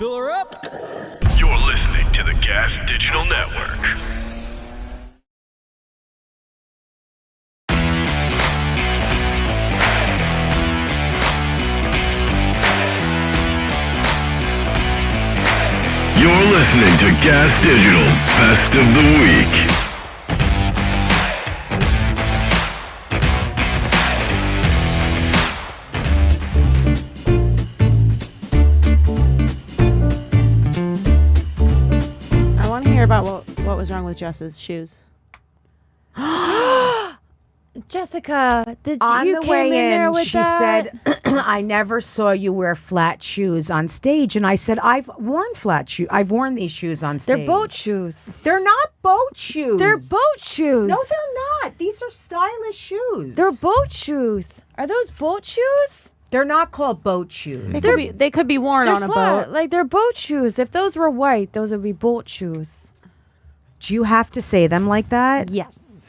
Fill her up. You're listening to the Gas Digital Network. You're listening to Gas Digital Best of the Week. I want to hear about what was wrong with Jess's shoes. Jessica, on you the came way in there in, with she that? said, I never saw you wear flat shoes on stage. And I said, I've worn flat shoes. I've worn these shoes on stage. They're boat shoes. They're not boat shoes. They're boat shoes. No, they're not. These are stylish shoes. They're boat shoes. Are those boat shoes? They're not called boat shoes. They could be worn They're on a flat. boat. Like, they're boat shoes. If those were white, those would be boat shoes. Do you have to say them like that? Yes.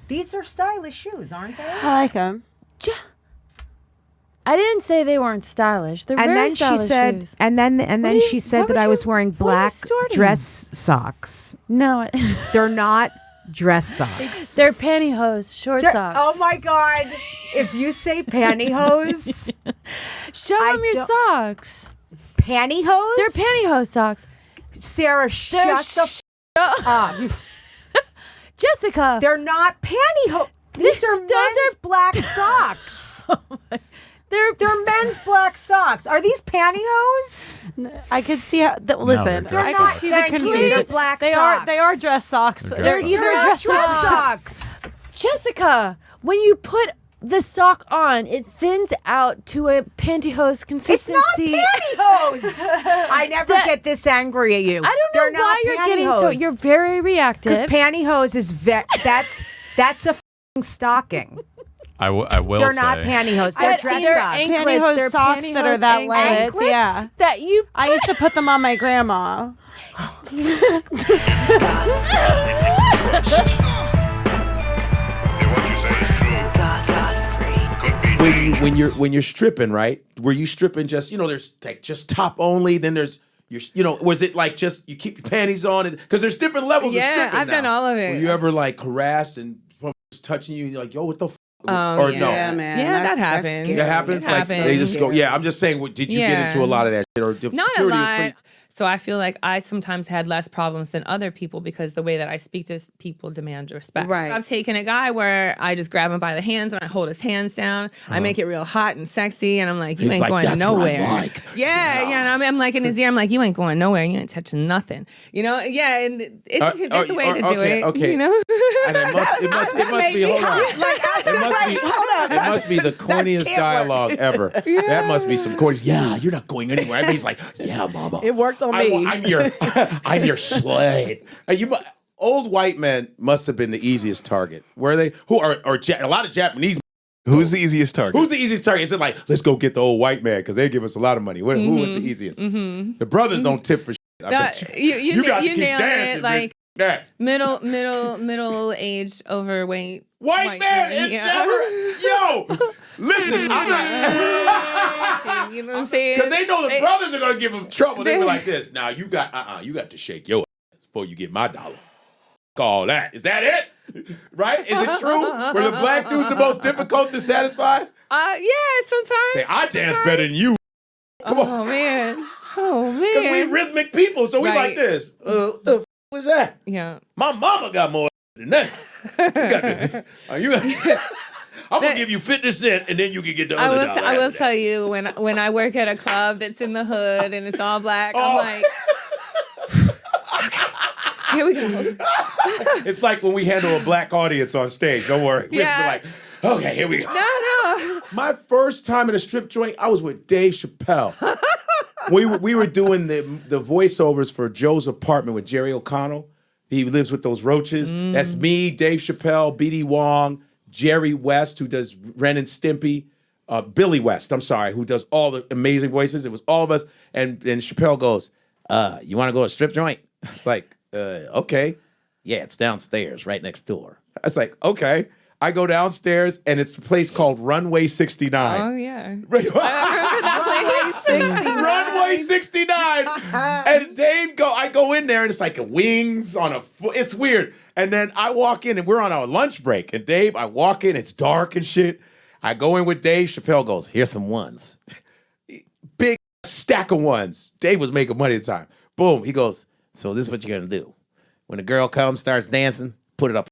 These are stylish shoes, aren't they? I like them. I didn't say they weren't stylish. They're And very then stylish she said, shoes. and then you- she said what that would I was you- wearing what are you black starting? dress socks. No. They're not dress socks. They're pantyhose, short socks. Oh my God! If you say pantyhose, Show I them your don't- socks. pantyhose. They're pantyhose socks. Sarah, shut the up. Jessica. They're not pantyhose. These are Those men's are- black socks. They're men's black socks. Are these pantyhose? I could see how. Listen, they're I not. could see the Thank you. confusion. They're black They socks. are dress socks. They're They're dress either They're not dress dress socks. socks. Jessica, when you put the sock on, it thins out to a pantyhose It's consistency. not pantyhose. I never That- get this angry at you. I don't know They're why not you're getting so. pantyhose. You're very reactive. Because pantyhose is that's a f***ing stocking. I will They're say. not pantyhose. They're But dress they're socks. anklets. Pantyhose They're socks that are pantyhose that length. anklets? Yeah. that you. I used to put them on my grandma. When you're stripping, right? Were you stripping just there's like just top only, then there's was it like just you keep your panties on because there's different levels of stripping. I've done all of it. Were you ever like harassed and someone was touching you and you're like, yo, what the f? Oh, or yeah. no? Yeah, man. Yeah, That's- that that's happens. scary. That happens. It Like happens. they just go. Yeah, I'm just saying. Did you get Yeah. into a lot of that shit or did Not a security was lot. pretty? So I feel like I sometimes had less problems than other people because the way that I speak to people demands respect. Right. So I've taken a guy where I just grab him by the hands and I hold his hands down. I make it real hot and sexy, and I'm like, you He's ain't like, going "That's what I nowhere. like." Yeah. And I'm like in his ear, I'm like, you ain't going nowhere. You ain't touching nothing. Yeah, and it's a way to do it. Okay. You know. And it must be. Hold on. It must be the corniest dialogue ever. That must be some corny. Yeah, you're not going anywhere. I mean, he's like, yeah, mama. It worked on me. I'm your slave. Old white men must have been the easiest target. Were they? A lot of Japanese. Who's the easiest target? Who's the easiest target? Is it like, let's go get the old white man because they give us a lot of money? Who was the easiest? The brothers don't tip for shit. I bet you got to keep nailed dancing, it. Like bitch. middle aged, overweight. White man, it never. Yo, listen, I'm not. You know what I'm saying? Because they know the brothers are gonna give them trouble. They be like this. Now you got to shake your ass before you get my dollar. All that. Is that it? Right? Is it true? Were the black dudes the most difficult to satisfy? Yeah, sometimes. Say, I dance better than you. Come on. Oh man. Because we rhythmic people, so we Right. like this. The f was that? Yeah. My mama got more than that. I'm gonna give you 50 cents, and then you can get the other dollar. I will after that. tell you when I work at a club that's in the hood and it's all black, I'm Oh. like, here we go. It's like when we handle a black audience on stage. Don't worry. We're like, okay, here we go. No. My first time at a strip joint, I was with Dave Chappelle. we were doing the voiceovers for Joe's Apartment with Jerry O'Connell. He lives with those roaches. That's me, Dave Chappelle, B.D. Wong, Jerry West, who does Ren and Stimpy, Billy West, I'm sorry, who does all the amazing voices. It was all of us. And Chappelle goes, you want to go to a strip joint? It's like, okay. Yeah, it's downstairs, right next door. I was like, okay. I go downstairs, and it's a place called Runway 69. Oh yeah. Runway 69. 69. And I go in there and it's like wings on a foot. It's weird. And then I walk in and we're on our lunch break. And Dave, I walk in, it's dark and shit. I go in with Dave. Chappelle goes, here's some ones. Big stack of ones. Dave was making money at the time. Boom. He goes, so this is what you're going to do. When a girl comes, starts dancing, put it up.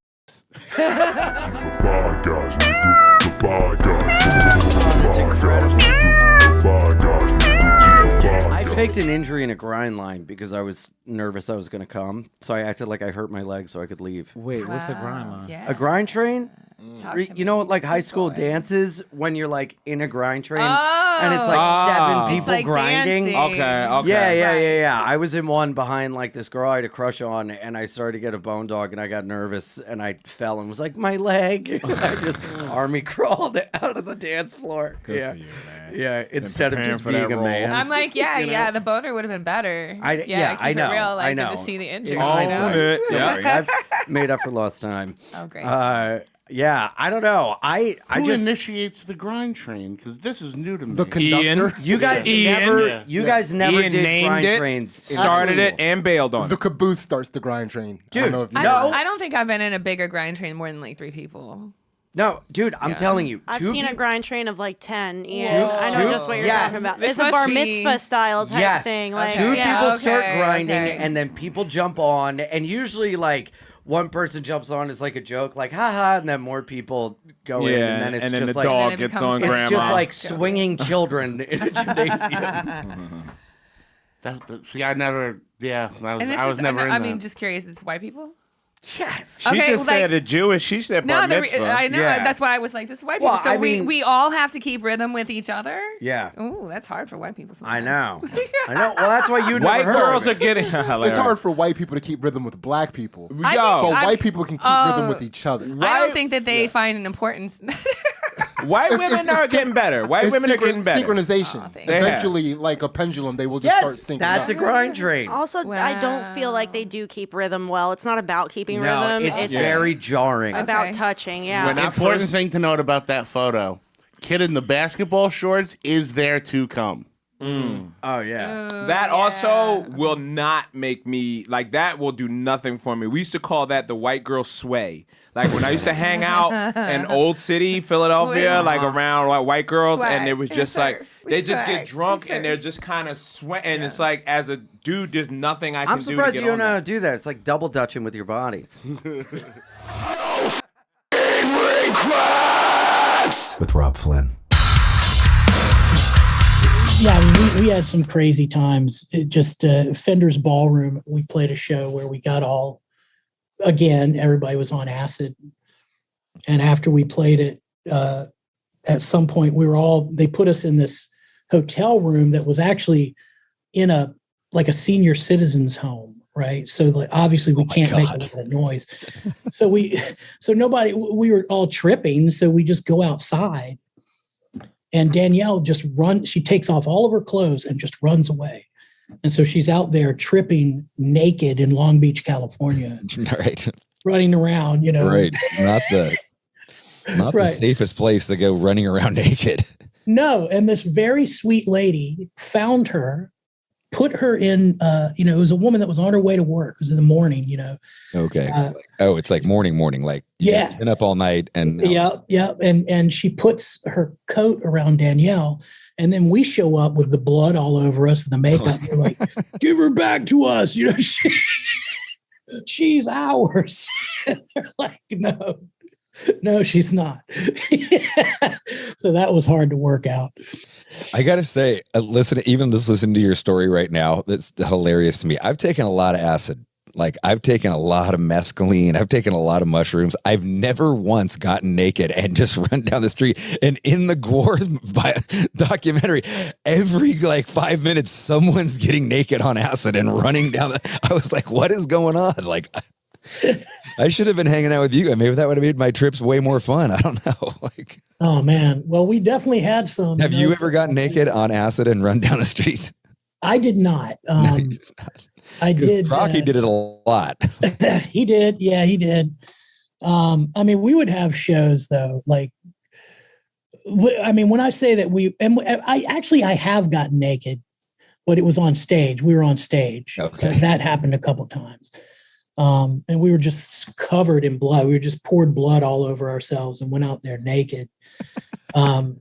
I faked an injury in a grind line because I was nervous I was going to come. So I acted like I hurt my leg so I could leave. Wait, what's a grind line? Yeah. A grind train? You know what, like high school before. dances when you're like in a grind train and it's like 7 people like grinding. dancing. Okay. Yeah. I was in one behind like this girl I had a crush on, and I started to get a bone dog, and I got nervous, and I fell and was like, my leg. I just army crawled out of the dance floor. Good for you, man. Yeah, instead of preparing just for that being a role. man. I'm like, yeah, the boner would have been better. I keep know. it real, like, I know. to see the injury. In Own hindsight, it. don't Yeah. worry, I've made up for lost time. Oh, great. Yeah, I don't know. I Who just initiates the grind train? Because this is new to me. The conductor. you guys Ian. never Yeah. you guys never Ian did named grind it, trains. in started school. it, and bailed on The it. caboose starts the grind train. I Dude, don't know if you I know don't, that. I don't think I've been in a bigger grind train more than like 3 people. No, dude, I'm telling you. I've two seen a peop- grind train of like 10. Ian. I know two- just what you're yes. talking about. This It's a bar must be- mitzvah style type Yes. thing. Like, Two yeah. people start Okay, grinding, okay. and then people jump on, and usually like one person jumps on as like a joke, like haha, and then more people go in, and then it's just the like dog it gets becomes- on It's it's grandma. just like swinging children in a gymnasium. See, I never. Yeah, And this I was is, never in I that. mean, just curious, it's white people? Yes. She Okay, just like- said a Jewish. She said bar mitzvah. I know. Yeah. That's why I was like, this is white Well, people. So I mean- we all have to keep rhythm with each other? Yeah. Ooh, that's hard for white people I sometimes. know. I know. Well, that's why you White never heard girls of are it. getting It's hilarious. hard for white people to keep rhythm with black people. Yo, But I- white people can keep rhythm with each other. I White- don't think that they find an importance. white women are getting better. White It's women are getting better. synchronization. thank you. Eventually, like a pendulum, they will just start Yes, syncing that's up. a grind train. Also, I don't feel like they do keep rhythm well. It's not about keeping No, rhythm. it's very jarring. about Okay. touching. Yeah. When I Important first- thing to note about that photo: kid in the basketball shorts is there to come. Oh yeah. That also will not make me like that. Will do nothing for me. We used to call that the white girl sway. Like when I used to hang out in Old City, Philadelphia, like around like white girls, Swag. and it was just Yes, like sir. We they just swag. get drunk Yes, and sir. they're just kind of sweating. And it's like as a dude, there's nothing I can I'm do. surprised to you get don't on know how that. to do that. It's like double dutching with your bodies. With Rob Flynn. Yeah, I mean, we had some crazy times. It just Fender's Ballroom, we played a show where we got all, again, everybody was on acid. And after we played it, at some point they put us in this hotel room that was actually in a senior citizens home, right? So like, obviously we can't make a lot of noise. So we were all tripping. So we just go outside. And Danielle she takes off all of her clothes and just runs away. And so she's out there tripping naked in Long Beach, California, Right. running around, Right. Not the Right. safest place to go running around naked. No. And this very sweet lady found her, put her in, it was a woman that was on her way to work. It was in the morning, Okay. It's like morning, like Yeah. you've been up all night and Yeah. And she puts her coat around Danielle, and then we show up with the blood all over us and the makeup. We're like, give her back to us. She's ours. And they're like, no, she's not. So that was hard to work out. I gotta say, listening to your story right now, that's hilarious to me. I've taken a lot of acid. Like I've taken a lot of mescaline. I've taken a lot of mushrooms. I've never once gotten naked and just run down the street. And in the Gore documentary, every 5 minutes, someone's getting naked on acid and running down I was like, what is going on? Like, I should have been hanging out with you. Maybe that would have made my trips way more fun. I don't know. Oh man. Well, we definitely had some. Have you ever gotten naked on acid and run down the street? I did not. I did. Rocky did it a lot. He did. Yeah, he did. I mean, we would have shows though. When I say that I have gotten naked, but it was on stage. We were on stage. Okay. That happened a couple times. And we were just covered in blood. We were just poured blood all over ourselves and went out there naked. You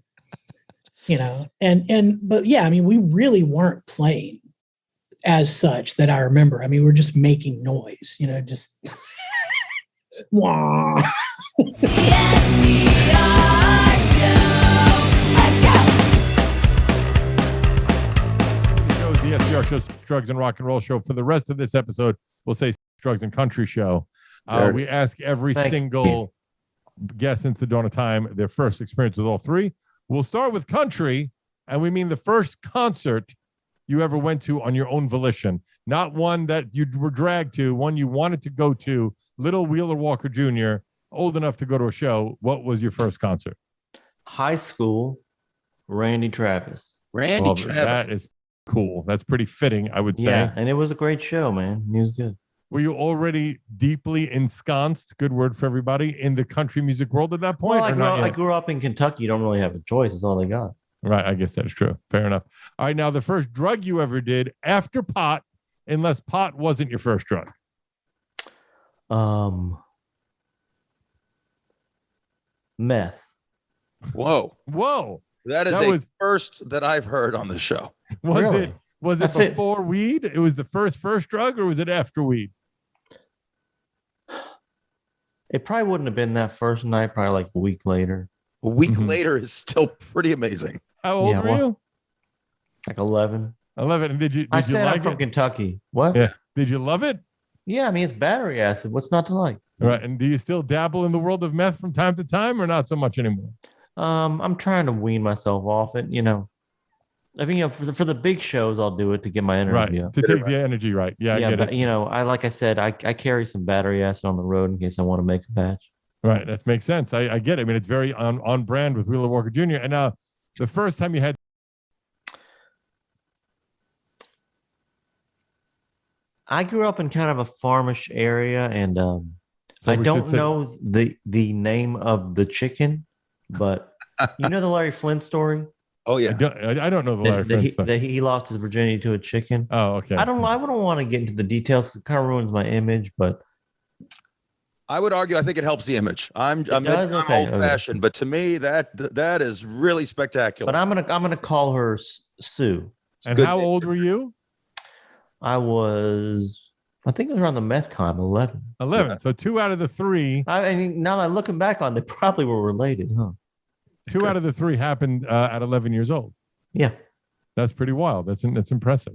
know, but yeah, I mean, we really weren't playing as such that I remember. I mean, we're just making noise, you know, just wah. The SDR show, Drugs and Rock and Roll show. For the rest of this episode, we'll say Drugs and Country show. We ask every single guest since the dawn of time their first experience with all three. We'll start with country, and we mean the first concert you ever went to on your own volition, not one that you were dragged to, one you wanted to go to. Little Wheeler Walker Jr., old enough to go to a show. What was your first concert? High school, Randy Travis. Randy Travis. That is cool. That's pretty fitting, I would say. Yeah, and it was a great show, man. He was good. Were you already deeply ensconced, good word for everybody, in the country music world at that point? Well, I grew up in Kentucky. You don't really have a choice. It's all they got. Right. I guess that's true. Fair enough. All right. Now, the first drug you ever did after pot, unless pot wasn't your first drug. Meth. Whoa. That is the first that I've heard on the show. Was it before weed? It was the first drug, or was it after weed? It probably wouldn't have been that first night, probably like a week later. A week later is still pretty amazing. How old were you? Like 11. 11. And did you I said like I'm from Kentucky. What? Yeah. Did you love it? Yeah, I mean, it's battery acid. What's not to like? Right. And do you still dabble in the world of meth from time to time, or not so much anymore? I'm trying to wean myself off it, you know. I mean, you know, for the big shows, I'll do it to get my energy up. To take the energy right. Yeah, I get but, it. you know, like I said, I carry some battery acid on the road in case I want to make a batch. Right. That makes sense. I get it. I mean, it's very on brand with Wheeler Walker Jr. And now, the first time you had. I grew up in kind of a farmish area, and I don't know the name of the chicken, but you know the Larry Flint story? Oh yeah, I don't know the Larry Flint story. That he lost his virginity to a chicken. Oh, okay. I don't want to get into the details. It kind of ruins my image, but I would argue I think it helps the image. I'm old-fashioned, but to me that is really spectacular. But I'm gonna call her Sue. And how old were you? I think it was around the meth time, 11. 11. Yeah. So 2 out of the 3. I mean, now that I'm looking back on it, they probably were related, huh? 2 out of the 3 happened at 11 years old. Yeah. That's pretty wild. That's impressive.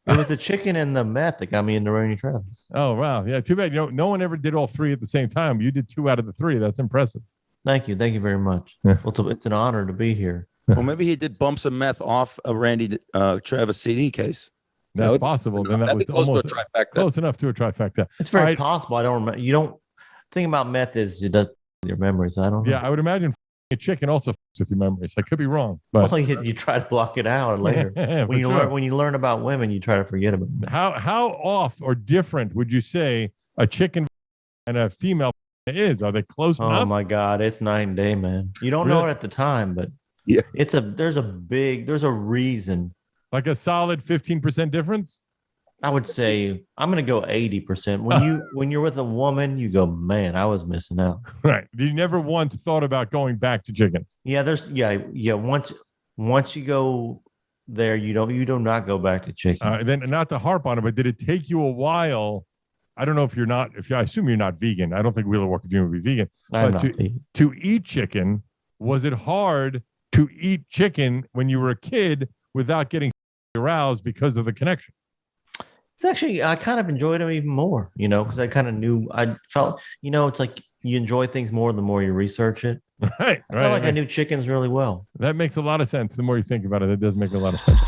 It was the chicken and the meth that got me into Randy Travis. Oh, wow. Yeah, too bad. You know, no one ever did all 3 at the same time. You did 2 out of the 3. That's impressive. Thank you. Thank you very much. Yeah. Well, it's an honor to be here. Well, maybe he did bump some meth off a Randy Travis CD case. That's possible. Then that was almost close enough to a trifecta. It's very possible. I don't remember. You don't think about meth is it does your memories. I don't know. Yeah, I would imagine a chicken also with your memories. I could be wrong, but well, you try to block it out later. When you learn about women, you try to forget about it. How off or different would you say a chicken and a female is? Are they close enough? Oh my God, it's night and day, man. You don't know it at the time, but yeah, there's a reason. Like a solid 15% difference? I would say I'm going to go 80%. When you're with a woman, you go, man, I was missing out. Right. You never once thought about going back to chickens. Yeah. Once you go there, you do not go back to chickens. Then not to harp on it, but did it take you a while? I don't know I assume you're not vegan. I don't think Wheeler Walker Jr. would be vegan. To eat chicken, was it hard to eat chicken when you were a kid without getting aroused because of the connection? It's actually, I kind of enjoyed it even more, because I kind of knew, I felt, it's like you enjoy things more the more you research it. Right. I felt like I knew chickens really well. That makes a lot of sense. The more you think about it, it does make a lot of sense.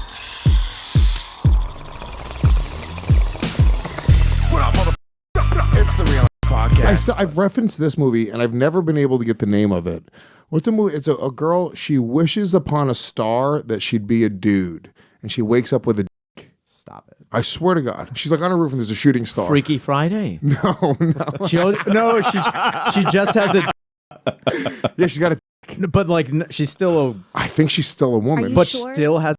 What up, motherfucker? It's the Real Podcast. I've referenced this movie, and I've never been able to get the name of it. What's the movie? It's a girl, she wishes upon a star that she'd be a dude, and she wakes up with a dick. Stop it. I swear to God. She's like on a roof and there's a shooting star. Freaky Friday. No. She just has a yeah, she's got a but like she's still I think she's still a woman. but sure? still has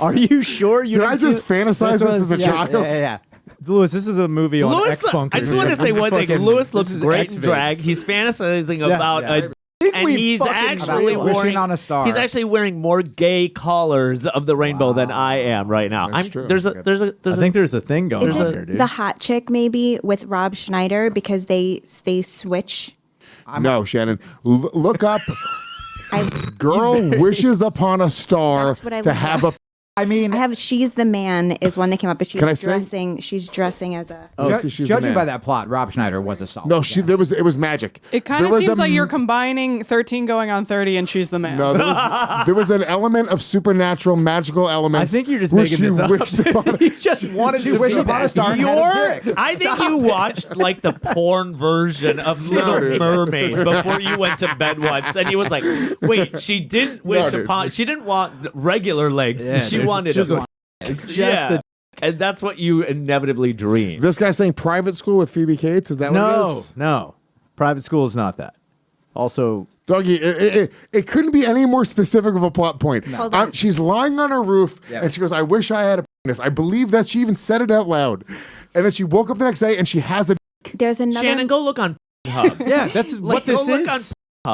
Are you sure you Did I just fantasize this as a child? Yeah. Lewis, this is a movie on Lewis, X-Bunkers. I just want to say one thing. Lewis looks great in drag. He's fantasizing about and he's actually wishing on a star. He's actually wearing more gay collars of the rainbow than I am right now. That's true. There's a I think there's a thing going Is on it here, dude. the hot chick maybe with Rob Schneider because they switch? No, Shannon. Look up. Girl wishes upon a star That's what I to looked have up. a. I have She's the Man is one that came up, but Can I say? she's dressing as a. Judging by that plot, Rob Schneider was a solid. No, it was magic. It kind There of was seems a- like you're combining 13 going on 30 and She's the Man. No, there was an element of supernatural, magical elements. I think you're just where making she this up. wished upon He just wanted to wish upon a star. I think you watched like the porn version of Little dude. Mermaid before you went to bed once, and he was like, "Wait, she didn't wish dude. upon. She didn't want regular legs. Yeah, she dude. wanted Just a." And that's what you inevitably dream. This guy's saying private school with Phoebe Cates. Is that what it is? No. Private school is not that. Also, Dougie, it couldn't be any more specific of a plot point. Hold on. She's lying on her roof, and she goes, I wish I had a penis. I believe that she even said it out loud. And then she woke up the next day, and she has a There's another. Shannon, go look on Hub. yeah, that's what this go look is. on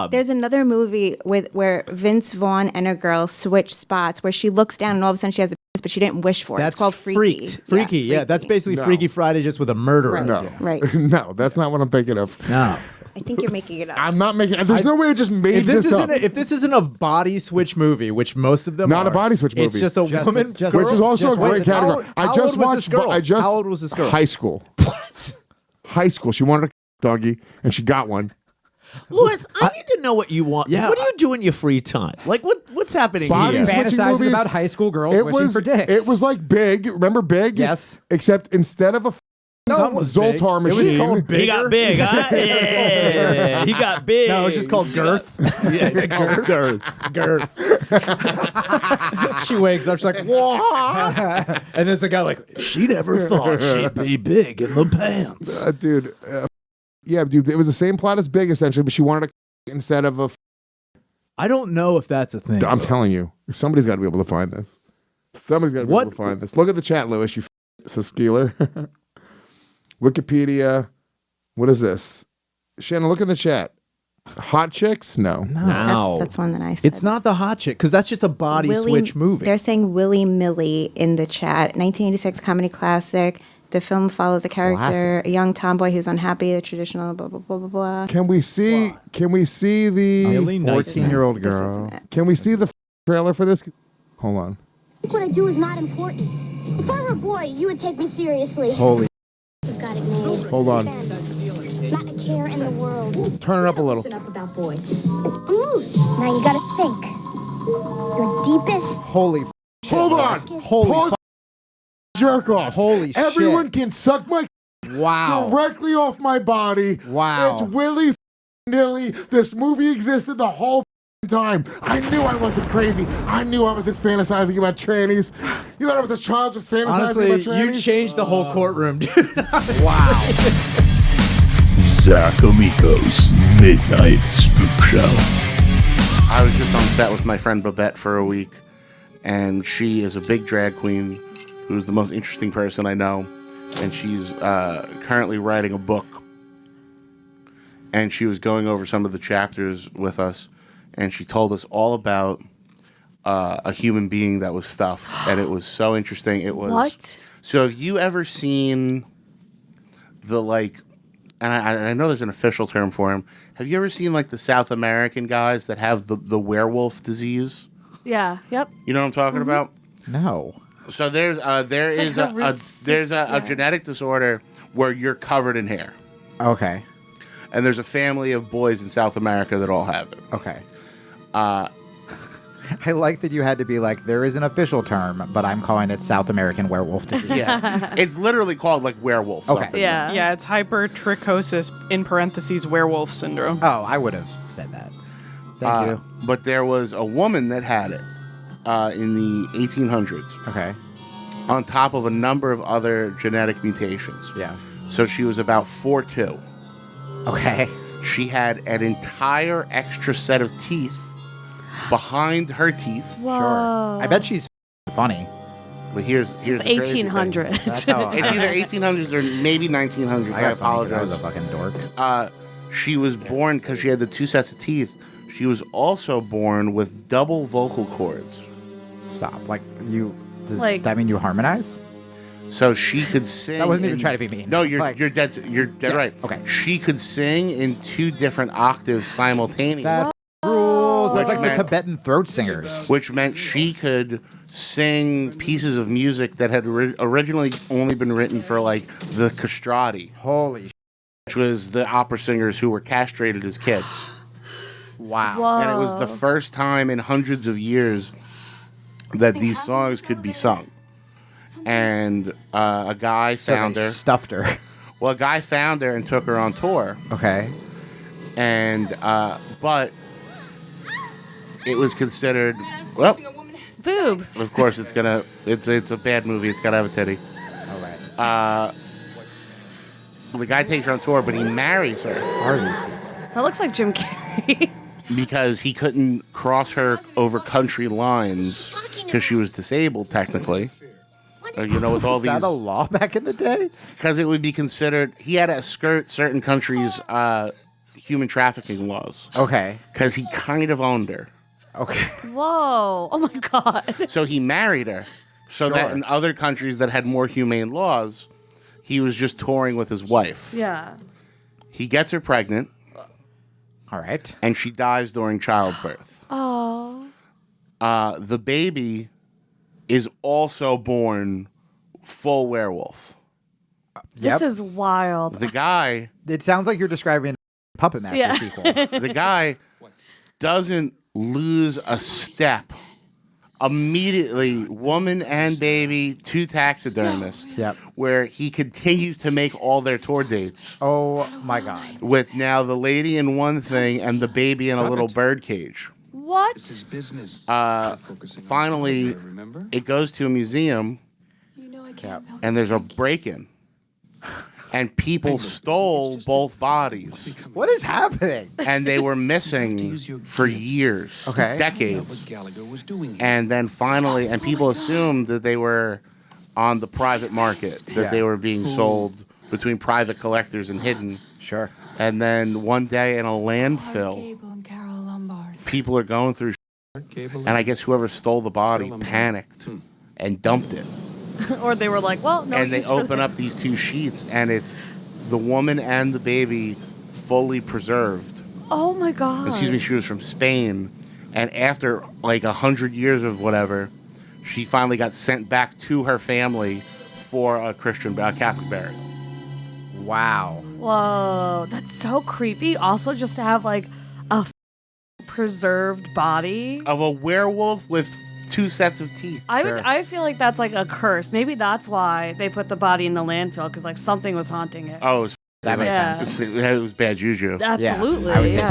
Hub. There's another movie where Vince Vaughn and a girl switch spots, where she looks down and all of a sudden she has a penis, but she didn't wish for it. That's It's called Freaky. Freaky, yeah. That's basically No. Freaky Friday just with a murderer. Right. No. Right. No, that's not what I'm thinking of. No. I think you're making it up. I'm not making. There's no way I just made If this up. if this isn't a body switch movie, which most of them Not are, a body switch movie. It's just a woman, which is also a great category. How old was this girl? How old was this girl? High school. What? High school. She wanted a doggy, and she got one. Lewis, I need to know what you want. Yeah. What do you do in your free time? Like, what's happening Body here? switching Fantasizing movies. about high school girls It wishing was. for dicks. It was like Big. Remember Big? Yes. Except instead of a No, it was big. Zoltar It was machine. called He got big, huh? Yeah. He got big. No, it's just called girth. Yeah, it's called girth. She wakes up, she's like, what? And there's a guy like, she never thought she'd be big in the pants. Dude. Yeah, dude. It was the same plot as Big essentially, but she wanted a instead of a. I don't know if that's a thing. I'm telling you, somebody's got to be able to find this. Somebody's got to be able to find this. Look at the chat, Lewis. You says Skeeler. Wikipedia. What is this? Shannon, look in the chat. Hot chicks? No. That's one that I said. It's not the hot chick, because that's just a body switch movie. They're saying Willy Millie in the chat. 1986 comedy classic. The film follows a character, a young tomboy who's unhappy, the traditional blah, blah, blah, blah, blah. Can we see the Really 14-year-old girl? Can we see the trailer for this? Hold on. What I do is not important. If I were a boy, you would take me seriously. Holy. I've got it made. Hold on. Not a care in the world. Turn it up a little. Listen up about boys. I'm loose. Now you gotta think. Your deepest. Holy. Hold on. Holy. Pause. Jerk offs. Holy Everyone shit. can suck my directly off my body. Wow. It's Willy Nilly. This movie existed the whole time. I knew I wasn't crazy. I knew I wasn't fantasizing about trannies. You thought I was a child just fantasizing Honestly, about trannies? you changed the whole courtroom, dude. Wow. Zach Amico's Midnight Spook Show. I was just on set with my friend Babette for a week, and she is a big drag queen who's the most interesting person I know, and she's currently writing a book. And she was going over some of the chapters with us, and she told us all about a human being that was stuffed, and it was so interesting. It was What? So have you ever seen the and I know there's an official term for him. Have you ever seen like the South American guys that have the werewolf disease? Yeah. Yep. You know what I'm talking about? No. So there's It's like a genetic disorder where you're covered in hair. Okay. And there's a family of boys in South America that all have it. Okay. I like that you had to be like, there is an official term, but I'm calling it South American werewolf disease. Yeah. It's literally called like werewolf Okay. something. Yeah, it's hypertrichosis in parentheses werewolf syndrome. Oh, I would have said that. Thank you. But there was a woman that had it in the 1800s. Okay. On top of a number of other genetic mutations. Yeah. So she was about 4'2". Okay. She had an entire extra set of teeth behind her teeth. Whoa. I bet she's funny. But here's It's the crazy thing. 1800s. That's how It's either 1800s or maybe 1900s. I got funny 'cause I apologize. was a fucking dork. She was born because she had the 2 sets of teeth. She was also born with double vocal cords. Stop. Like you. Does Like- that mean you harmonize? So she could sing. That wasn't even in- trying to be mean. No, you're Like- dead. You're dead Yes, right. okay. She could sing in 2 different octaves simultaneously. That rules. That's Which like the meant- Tibetan throat singers. Which meant she could sing pieces of music that had originally only been written for like the castrati. Holy which was the opera singers who were castrated as kids. Wow. And it was the first time in hundreds of years that these songs could be sung. And a guy found her. Stuffed her. Well, a guy found her and took her on tour. Okay. And, but it was considered, well, boob. Of course, it's a bad movie. It's gotta have a titty. All right. The guy takes her on tour, but he marries her. That looks like Jim Carrey. Because he couldn't cross her over country lines because she was disabled, technically. You know, with all Was these. that a law back in the day? Because it would be considered. He had to skirt certain countries' human trafficking laws. Okay. Because he kind of owned her. Okay. Whoa. Oh my God. So he married her. So that in other countries that had more humane laws, he was just touring with his wife. Yeah. He gets her pregnant. All right. And she dies during childbirth. Oh. The baby is also born full werewolf. This is wild. The guy. It sounds like you're describing a Puppet Master sequel. The guy doesn't lose a step. Immediately, woman and baby, 2 taxidermists. Yep. Where he continues to make all their tour dates. Oh my God. With now the lady in one thing and the baby in a little bird cage. What? It's his business. Finally, it goes to a museum, and there's a break-in, and people stole both bodies. What is happening? And they were missing for years, decades. And then finally, and people assumed that they were on the private market, that they were being sold between private collectors and hidden. Sure. And then one day in a landfill, people are going through and I guess whoever stole the body panicked and dumped it. Or they were like, well, no. And they use for open that. up these 2 sheets and it's the woman and the baby fully preserved. Oh my God. Excuse me, she was from Spain. And after like 100 years of whatever, she finally got sent back to her family for a Catholic burial. Wow. Whoa. That's so creepy. Also, just to have like a preserved body. Of a werewolf with 2 sets of teeth. I feel like that's like a curse. Maybe that's why they put the body in the landfill, because like something was haunting it. Oh, that makes sense. It was bad juju. Absolutely. Yeah, I would say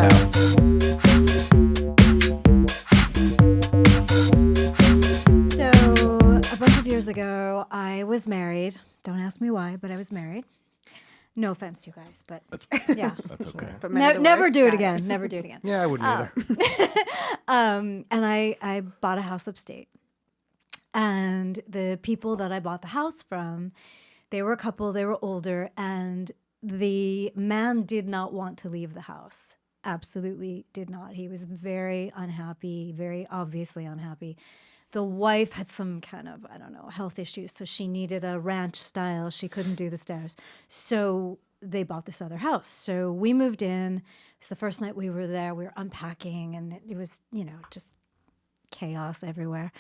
So, a bunch of years ago, I was married. Don't ask me why, but I was married. No offense, you guys, but yeah. That's okay. But never do it again. Never do it again. Yeah, I wouldn't either. And I bought a house upstate. And the people that I bought the house from, they were a couple, they were older, and the man did not want to leave the house. Absolutely did not. He was very unhappy, very obviously unhappy. The wife had some kind of, I don't know, health issues, so she needed a ranch style. She couldn't do the stairs. So they bought this other house. So we moved in. It was the first night we were there. We were unpacking, and it was, just chaos everywhere.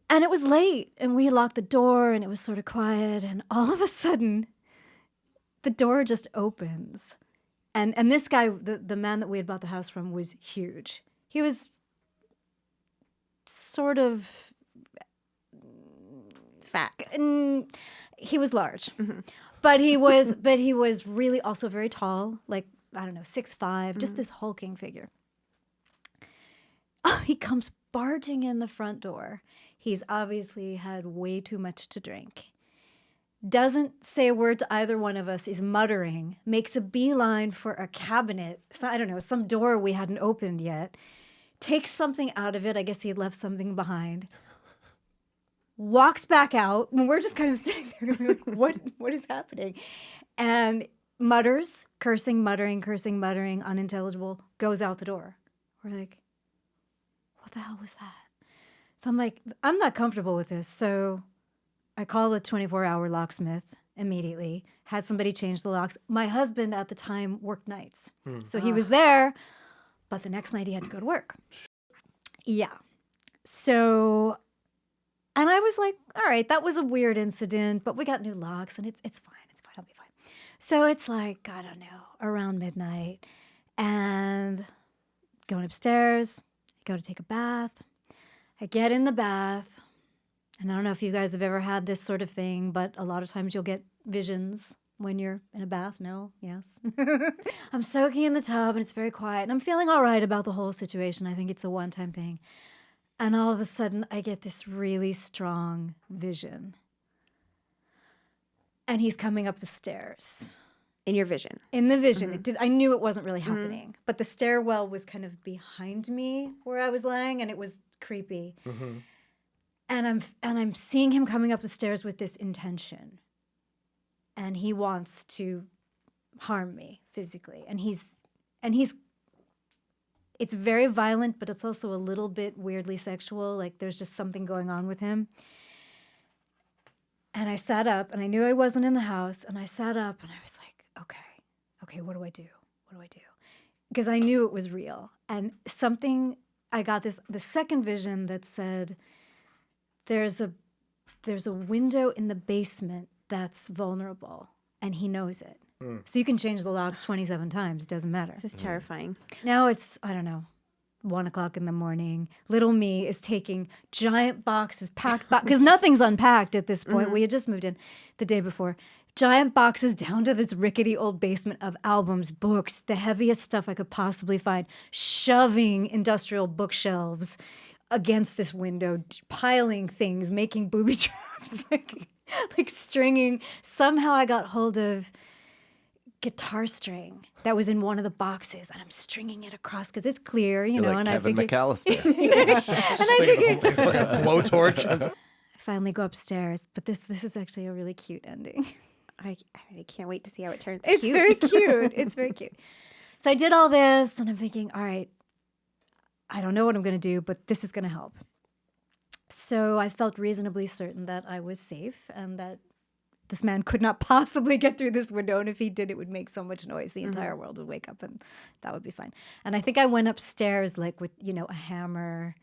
And it was late, and we locked the door, and it was sort of quiet, and all of a sudden, the door just opens. And this guy, the man that we had bought the house from, was huge. He was sort of fat. And he was large. But he was really also very tall, like, I don't know, 6'5", just this hulking figure. Oh, he comes barging in the front door. He's obviously had way too much to drink. Doesn't say a word to either one of us, is muttering, makes a beeline for a cabinet, so, I don't know, some door we hadn't opened yet, takes something out of it. I guess he had left something behind. walks back out, and we're just kind of sitting there like, what is happening? And mutters, cursing, muttering, unintelligible, goes out the door. We're like, what the hell was that? So I'm like, I'm not comfortable with this. So I called a 24-hour locksmith immediately, had somebody change the locks. My husband at the time worked nights. So he was there, but the next night he had to go to work. Yeah. So, and I was like, all right, that was a weird incident, but we got new locks and it's fine. It's fine. I'll be fine. So it's like, I don't know, around midnight, and going upstairs, I go to take a bath. I get in the bath, and I don't know if you guys have ever had this sort of thing, but a lot of times you'll get visions when you're in a bath. No? Yes? I'm soaking in the tub, and it's very quiet, and I'm feeling all right about the whole situation. I think it's a one-time thing. And all of a sudden, I get this really strong vision. And he's coming up the stairs. In your vision? In the vision. I knew it wasn't really happening, but the stairwell was kind of behind me where I was laying, and it was creepy. And I'm seeing him coming up the stairs with this intention. And he wants to harm me physically. And he's it's very violent, but it's also a little bit weirdly sexual. Like there's just something going on with him. And I sat up, and I knew I wasn't in the house, and I sat up, and I was like, okay, what do I do? What do I do? Because I knew it was real. And I got the second vision that said, there's a window in the basement that's vulnerable, and he knows it. So you can change the locks 27 times. It doesn't matter. This is terrifying. Now it's, I don't know, 1 o'clock in the morning. Little me is taking giant boxes, packed because nothing's unpacked at this point. We had just moved in the day before. Giant boxes down to this rickety old basement of albums, books, the heaviest stuff I could possibly find, shoving industrial bookshelves against this window, piling things, making booby traps, like stringing. Somehow I got hold of guitar string that was in one of the boxes, and I'm stringing it across because it's clear, you know. Like and Kevin I figured, McAllister. and I figured, blowtorch. I finally go upstairs, but this is actually a really cute ending. I really can't wait to see how it turns. It's very cute. It's very cute. So I did all this, and I'm thinking, all right, I don't know what I'm going to do, but this is going to help. So I felt reasonably certain that I was safe and that this man could not possibly get through this window. And if he did, it would make so much noise. The entire world would wake up, and that would be fine. And I think I went upstairs like with, a hammer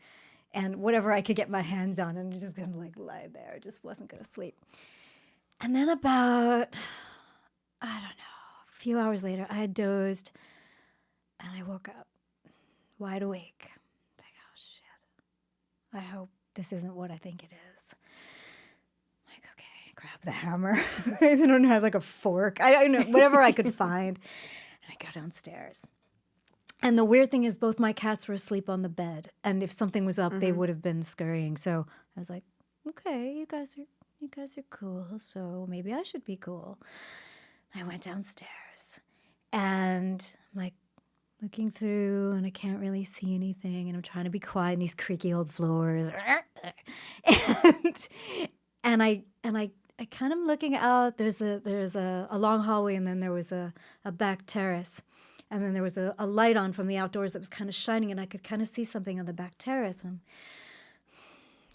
and whatever I could get my hands on, and just going to lie there. I just wasn't going to sleep. And then about, I don't know, a few hours later, I had dozed, and I woke up wide awake. Like, oh, shit. I hope this isn't what I think it is. Like, okay, grab the hammer. I don't have a fork. I don't know, whatever I could find. And I go downstairs. And the weird thing is both my cats were asleep on the bed. And if something was up, they would have been scurrying. So I was like, okay, you guys are cool, so maybe I should be cool. I went downstairs, and I'm looking through, and I can't really see anything, and I'm trying to be quiet in these creaky old floors. and I kind of looking out. There's a long hallway, and then there was a back terrace, and then there was a light on from the outdoors that was kind of shining, and I could kind of see something on the back terrace. And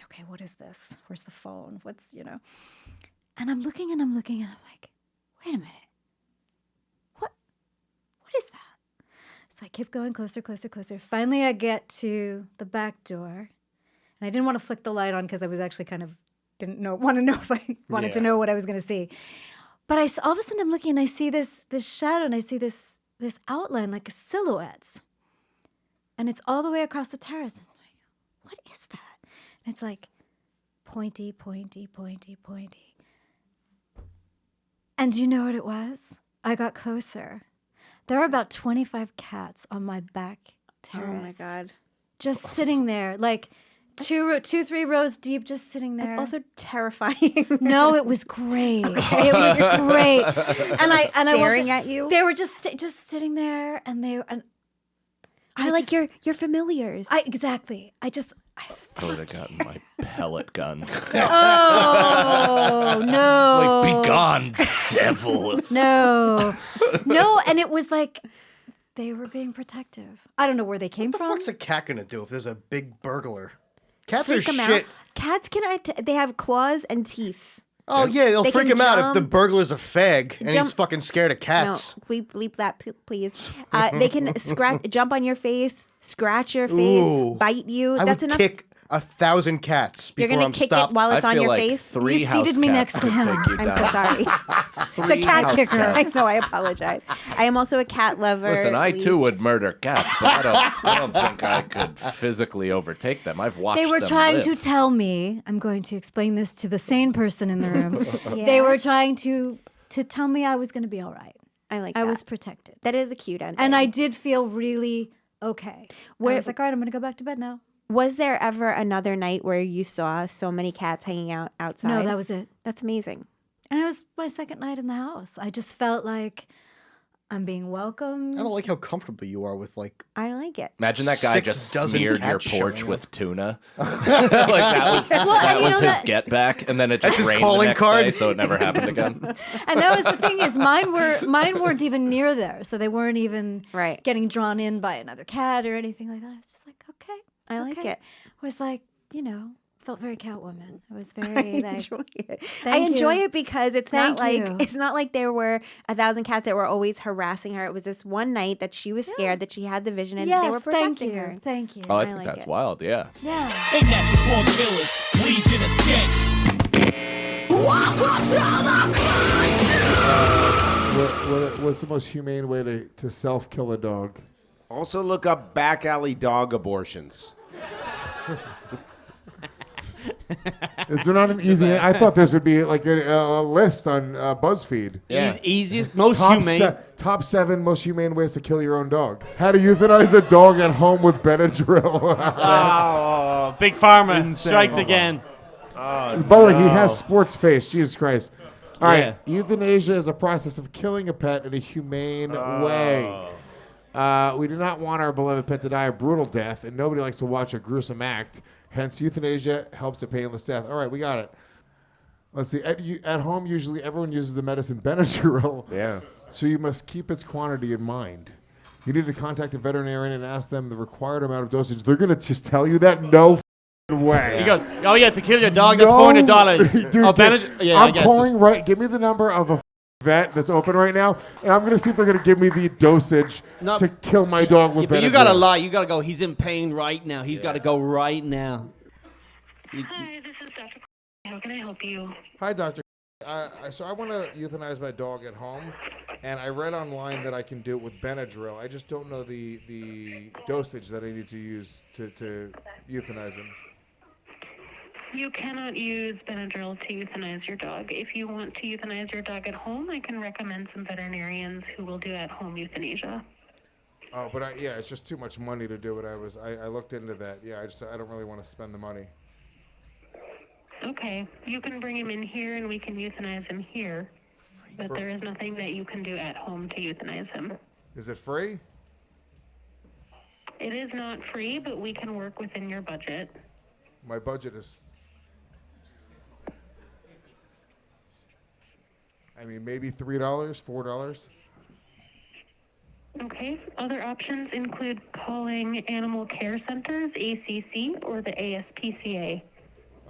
okay, what is this? Where's the phone? And I'm looking, and I'm like, wait a minute. What is that? So I kept going closer. Finally, I get to the back door, and I didn't want to flick the light on because I was actually kind of want to know if I wanted to know what I was going to see. But all of a sudden I'm looking, and I see this shadow, and I see this outline like silhouettes, and it's all the way across the terrace. And I'm like, what is that? And it's like pointy. And do you know what it was? I got closer. There were about 25 cats on my back terrace. Oh my God. Just sitting there, like 3 rows deep, just sitting there. That's also terrifying. No, it was great. It was great. And I staring at you. They were just sitting there, and they're like your familiars. Exactly. I would have gotten my pellet gun. Oh no! Like, be gone, devil. No, and it was like they were being protective. I don't know where they came from. What's a cat gonna do if there's a big burglar? Cats Freak are 'em shit. out. Cats can. They have claws and teeth. Oh yeah, they'll They freak can him out if the jump. burglar's a fag and he's Jump- fucking scared of cats. No, bleep that, please. They can jump on your face, scratch your face, Ooh. bite you. I That's would enough. kick 1,000 cats You're before gonna I'm kick stopped. it while it's I on feel your like face. 3 You house seated me cats next to could him. take you I'm so down. sorry. the 3 cat house kicker. I cats. know. I apologize. I am also a cat lover. Listen, I please. too would murder cats, but I don't think I could physically overtake them. I've watched They were them trying live. to tell me. I'm going to explain this to the sane person in the room. Yes. They were trying to tell me I was going to be all right. I like. I that. was protected, That is a cute ending. and I did feel really okay. Where- I was like, all right, I'm going to go back to bed now. Was there ever another night where you saw so many cats hanging out outside? No, that was it. That's amazing. And it was my second night in the house. I just felt like I'm being welcomed. I don't like how comfortable you are with like. I like it. Imagine that guy 6 just dozen smeared your cats porch showing with up. tuna. Like that was his get back, and then it That's just his rained the calling next card. day, so it never happened again. And that was the thing is mine weren't even near there, so they weren't even getting drawn in by another cat or anything like that. I was just like, okay, I like it. I was like, felt very Catwoman. I was very I like, enjoy it. I Thank enjoy you. it because it's Thank not like you. it's not like there were 1,000 cats that were always harassing her. It was this one night that she was scared that she had the vision and they yes, were thank protecting you, her. thank you. Oh, I think like that's it. wild. Yeah. Yeah. Unnatural born killers, legion of skanks. What's the most humane way to self-kill a dog? Also look up back alley dog abortions. Is there not an easy? I thought this would be like a list on BuzzFeed. Yeah. Easiest, most humane. Top 7 most humane ways to kill your own dog. How to euthanize a dog at home with Benadryl. Oh, Big Pharma strikes again. By the way, he has sports face. Jesus Christ. All right. Euthanasia is a process of killing a pet in a humane way. We do not want our beloved pet to die a brutal death, and nobody likes to watch a gruesome act. Hence, euthanasia helps a painless death. All right, we got it. Let's see. At home, usually everyone uses the medicine Benadryl. Yeah. So you must keep its quantity in mind. You need to contact a veterinarian and ask them the required amount of dosage. They're going to just tell you that? No f***ing way. He goes, oh yeah, to kill your dog, that's $400. Dude, Oh, Benadryl. Yeah, I'm I guess. calling right. Give me the number of a vet that's open right now, and I'm going to see if they're going to give me the dosage to kill my dog with Benadryl. But you gotta lie. You gotta go. He's in pain right now. He's got to go right now. Hi, this is Dr. How can I help you? Hi, doctor. So I want to euthanize my dog at home, and I read online that I can do it with Benadryl. I just don't know the dosage that I need to use to euthanize him. You cannot use Benadryl to euthanize your dog. If you want to euthanize your dog at home, I can recommend some veterinarians who will do at-home euthanasia. Oh, but it's just too much money to do it. I looked into that. Yeah, I don't really want to spend the money. Okay, you can bring him in here and we can euthanize him here, but there is nothing that you can do at home to euthanize him. Is it free? It is not free, but we can work within your budget. My budget is. I mean, maybe $3, $4. Okay, other options include calling Animal Care Centers, ACC, or the ASPCA.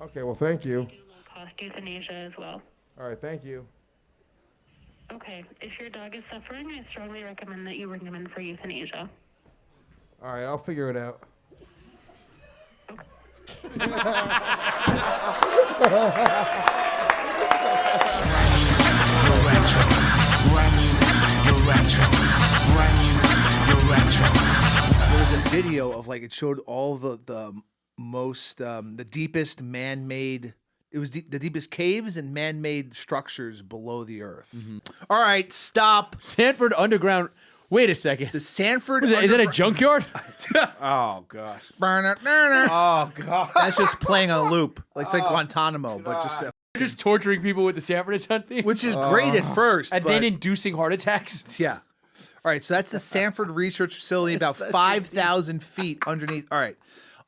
Okay, well, thank you. Cost euthanasia as well. All right, thank you. Okay, if your dog is suffering, I strongly recommend that you bring him in for euthanasia. All right, I'll figure it out. There was a video of like it showed all the most the deepest man-made. It was the deepest caves and man-made structures below the earth. All right, stop. Sanford Underground. Wait a second. The Sanford. Is that a junkyard? Oh gosh. Oh god. That's just playing on a loop. Like it's like Guantanamo, but just torturing people with the Sanford attempt thing, which is great at first, and but- then inducing heart attacks. Yeah. All right, so that's the Sanford Research Facility, about 5,000 feet underneath. All right.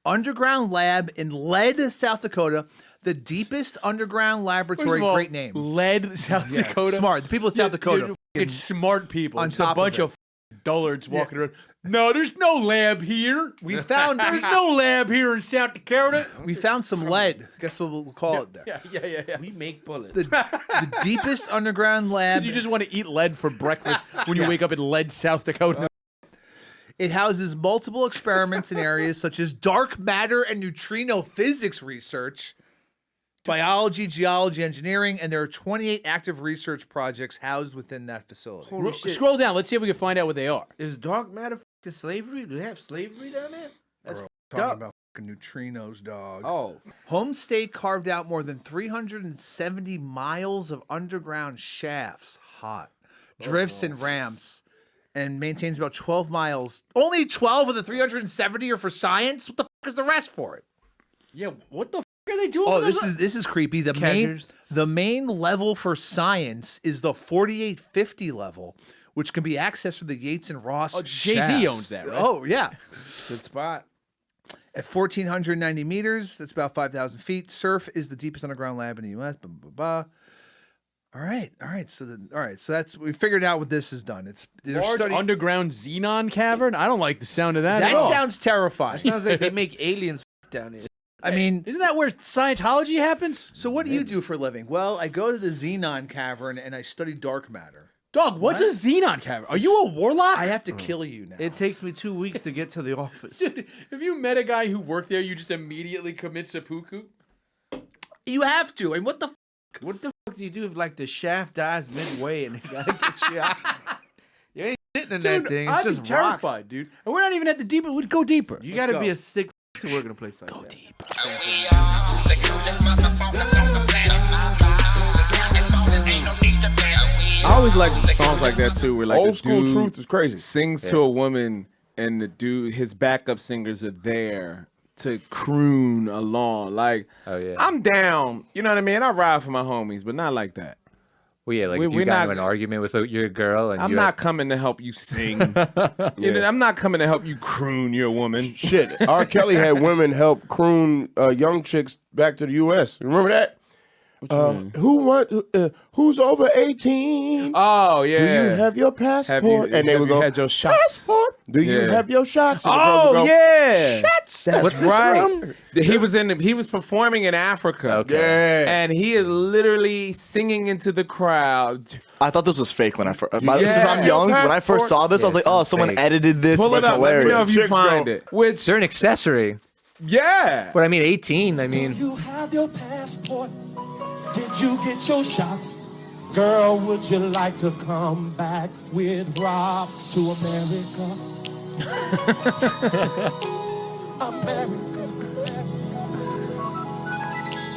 underground lab in Lead, South Dakota. The deepest underground laboratory. Great name. Lead, South Dakota. Smart. The people of South Dakota. It's smart people. On It's top a bunch of of dullards walking around. No, there's no lab here. We found there's no lab here in South Dakota. We found some lead. Guess what we'll call it there. Yeah. We make bullets. The deepest underground lab. Because you just want to eat lead for breakfast when you wake up in Lead, South Dakota. It houses multiple experiments in areas such as dark matter and neutrino physics research, biology, geology, engineering, and there are 28 active research projects housed within that facility. Holy shit. Scroll down. Let's see if we can find out what they are. Is dark matter f***ing slavery? Do they have slavery down there? That's Talking up. about fucking neutrinos, dog. Oh. Home State carved out more than 370 miles of underground shafts, drifts and ramps, and maintains about 12 miles. Only 12 of the 370 are for science? What the fuck is the rest for it? Yeah, what the fuck are they doing? Oh, this is creepy. The main level for science is the 4850 level, which can be accessed through the Yates and Ross. Oh, Jay-Z owns that, right? Oh, yeah. Good spot. At 1,490 meters, that's about 5,000 feet. Surf is the deepest underground lab in the U.S. Blah, blah, blah. All right. So that's we figured out what this has done. It's large underground xenon cavern. I don't like the sound of that. That at all. sounds terrifying. It sounds like they make aliens down here. I mean, isn't that where Scientology happens? So what do you do for a living? Well, I go to the xenon cavern and I study dark matter. Dog, what's a xenon cavern? Are you a warlock? I have to kill you now. It takes me 2 weeks to get to the office. Dude, if you met a guy who worked there, you just immediately commit seppuku? You have to. And what the What the fuck do you do if like the shaft dies midway and they gotta get you out? You ain't sitting in that thing. It's I'd just be terrified, dude. And we're not even at the deeper. We'd go deeper. You gotta be a sick to work in a place like that. Go deep. I always like songs like that too, where like Old the school dude truth is crazy. sings to a woman, and the dude, his backup singers are there to croon along. Like, I'm down. You know what I mean? I ride for my homies, but not like that. Well, yeah, like if you got into an argument with your girl, and I'm not coming to help you sing. You know, I'm not coming to help you croon your woman. Shit, R. Kelly had women help croon young chicks back to the U.S. Remember that? Who's over 18? Oh yeah. Do you have your passport? And they would go, had your shots? Passport? Do you have your shots? And the girls Oh would go, yeah. Shots. That's What's right. He was performing in Africa. Okay. Yeah. And he is literally singing into the crowd. I thought this was fake when I first. I'm young. When I first saw this, I was like, "Oh, someone edited this. Pull it It's up. Let me know hilarious." if you find it. Which they're an accessory. Yeah. But I mean, 18. I mean, You have your passport. Did you get your shots? Girl, would you like to come back with Rob to America? America.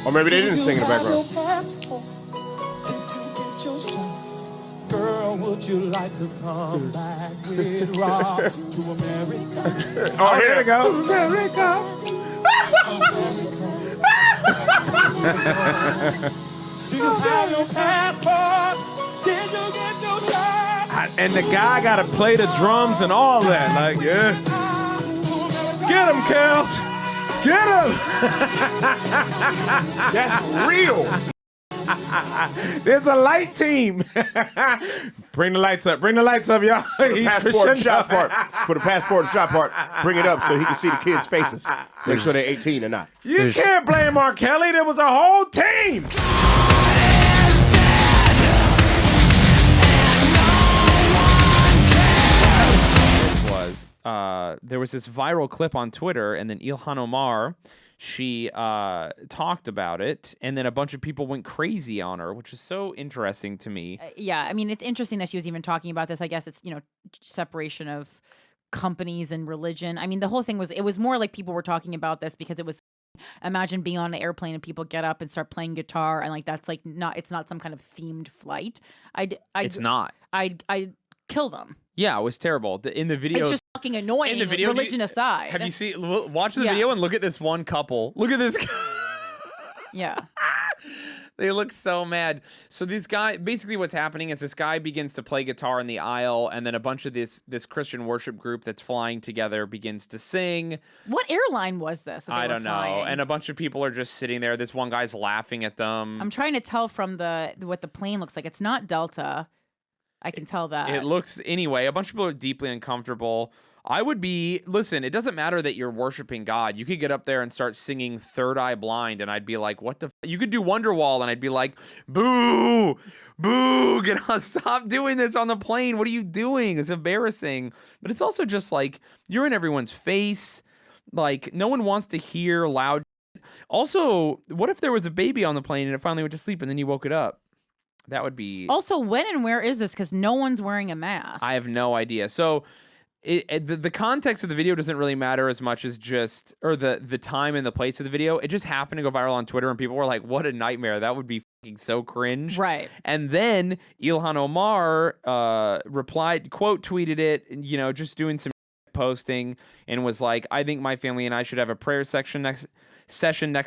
Or maybe they didn't sing in the background. Girl, would you like to come back with Rob to America? Oh, here we go. Do you have your passport? Did you get your shot? And the guy got to play the drums and all that. Like, yeah. Get him, Kels. Get him. That's real. There's a light team. Bring the lights up. Bring the lights up, y'all. He's Passport and crescendo. shot part. For the passport and shot part, bring it up so he can see the kids' faces. Make sure they're 18 or not. You can't blame R. Kelly. There was a whole team. There was this viral clip on Twitter, and then Ilhan Omar, she talked about it, and then a bunch of people went crazy on her, which is so interesting to me. Yeah, I mean, it's interesting that she was even talking about this. I guess it's, separation of companies and religion. I mean, the whole thing it was more like people were talking about this because it was, imagine being on an airplane and people get up and start playing guitar, and like that's like it's not some kind of themed flight. It's not. I'd kill them. Yeah, it was terrible. In the video, It's just fucking annoying. In the video, religion aside. Have you seen? Watch the Yeah. video and look at this one couple. Look at this. Yeah. They look so mad. So this guy, basically what's happening is this guy begins to play guitar in the aisle, and then a bunch of this Christian worship group that's flying together begins to sing. What airline was this? I don't know. And a bunch of people are just sitting there. This one guy's laughing at them. I'm trying to tell from what the plane looks like. It's not Delta. I can tell that. It looks, anyway, a bunch of people are deeply uncomfortable. Listen, it doesn't matter that you're worshiping God. You could get up there and start singing Third Eye Blind, and I'd be like, what the You could do Wonderwall, and I'd be like, boo, boo, stop doing this on the plane. What are you doing? It's embarrassing. But it's also just like, you're in everyone's face. Like, no one wants to hear loud. Also, what if there was a baby on the plane and it finally went to sleep and then you woke it up? That would be... Also, when and where is this? Because no one's wearing a mask. I have no idea. So... the context of the video doesn't really matter as much as just, or the time and the place of the video. It just happened to go viral on Twitter, and people were like, what a nightmare. That would be fucking so cringe. Right. And then Ilhan Omar replied, quote tweeted it, just doing some posting, and was like, I think my family and I should have a prayer session next